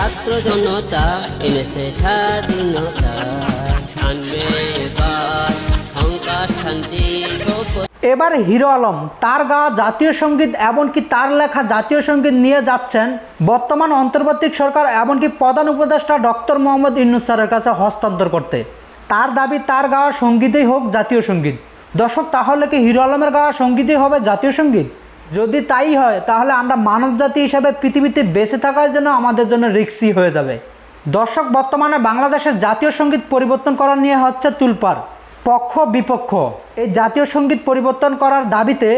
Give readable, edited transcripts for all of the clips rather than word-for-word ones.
ছাত্র জনতা এনেছে স্বাধীনতা, আনবে এবার সংকার শান্তি। এবার হিরো আলম তার গাওয়া জাতীয় সঙ্গীত এমনকি তার লেখা জাতীয় সঙ্গীত নিয়ে যাচ্ছেন বর্তমান অন্তর্বর্তী সরকার এমনকি প্রধান উপদেষ্টা ডক্টর মোহাম্মদ ইউনূস স্যারের কাছে হস্তান্তর করতে। তার দাবি তার গাওয়া সঙ্গীতই হোক জাতীয় সঙ্গীত। দর্শক, তাহলে কি হিরো আলমের গাওয়া সঙ্গীতই হবে জাতীয় সঙ্গীত? যদি তাই হয় তাহলে আমরা মানব জাতি হিসাবে পৃথিবীতে বেঁচে থাকার জন্য আমাদের জন্য রিস্কি হয়ে যাবে। দর্শক, বর্তমানে বাংলাদেশের জাতীয় সঙ্গীত পরিবর্তন করা নিয়ে হচ্ছে তুলপাড়, পক্ষ বিপক্ষ। এই জাতীয় সঙ্গীত পরিবর্তন করার দাবিতে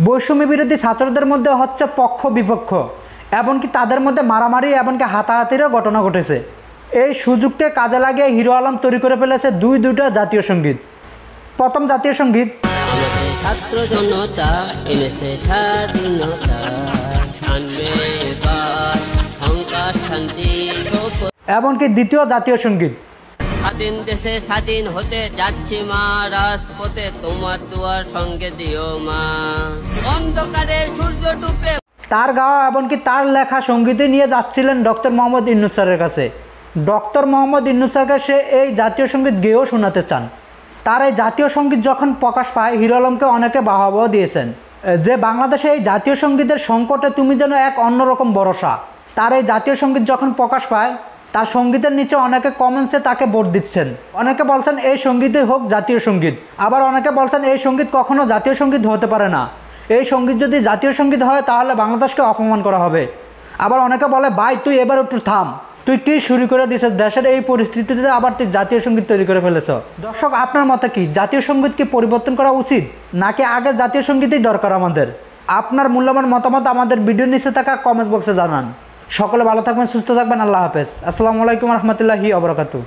বৈষম্য বিরোধী ছাত্রদের মধ্যে হচ্ছে পক্ষ বিপক্ষ, এমনকি তাদের মধ্যে মারামারি এমনকি হাতাহাতিরও ঘটনা ঘটেছে। এই সুযোগকে কাজে লাগিয়ে হিরো আলম তৈরি করে ফেলেছে দুইটা জাতীয় সঙ্গীত। প্রথম জাতীয় সঙ্গীত আমাদের ছাত্র জনতা এনেছে স্বাধীনতা, আনবে এবার সংকার শান্তি। এমনকি দ্বিতীয় জাতীয় সঙ্গীত স্বাধীন দেশে স্বাধীন হতে যাচ্ছি মা, রাজপথে তোমার দুয়ার সঙ্গে দিও মা, অন্ধকারে সূর্য ডুবে। তার গাওয়া এমনকি তার লেখা সঙ্গীতই নিয়ে যাচ্ছিলেন ডক্টর মোহাম্মদ ইউনূস স্যারের কাছে। ডক্টর মোহাম্মদ ইউনূস স্যারকে সে এই জাতীয় সঙ্গীত গেয়েও শোনাতে চান। তার এই জাতীয় সঙ্গীত যখন প্রকাশ পায় হিরো আলমকে অনেকে বাহবাও দিয়েছেন যে বাংলাদেশে এই জাতীয় সঙ্গীতের সংকটে তুমি যেন এক অন্যরকম ভরসা। তার এই জাতীয় সঙ্গীত যখন প্রকাশ পায় তার সঙ্গীতের নিচে অনেকে কমেন্টসে তাকে ভোট দিচ্ছেন। অনেকে বলছেন এই সঙ্গীতই হোক জাতীয় সঙ্গীত, আবার অনেকে বলছেন এই সঙ্গীত কখনো জাতীয় সঙ্গীত হতে পারে না, এই সঙ্গীত যদি জাতীয় সঙ্গীত হয় তাহলে বাংলাদেশকে অপমান করা হবে। আবার অনেকে বলে ভাই তুই এবার একটু থাম, তুই কি শুরু করে দিয়েছিস দেশের এই পরিস্থিতিতে, আবার তুই জাতীয় সঙ্গীত তৈরি করে ফেলেছ। দর্শক, আপনার মতে কি জাতীয় সঙ্গীত কি পরিবর্তন করা উচিত নাকি আগে জাতীয় সঙ্গীতই দরকার আমাদের? আপনার মূল্যবান মতামত আমাদের ভিডিওর নিচে থাকা কমেন্টস বক্সে জানান। সকলে ভালো থাকবেন, সুস্থ থাকবেন। আল্লাহ হাফেজ। আসসালামু আলাইকুম রহমতুল্লাহি ওয়া বারাকাতুহু।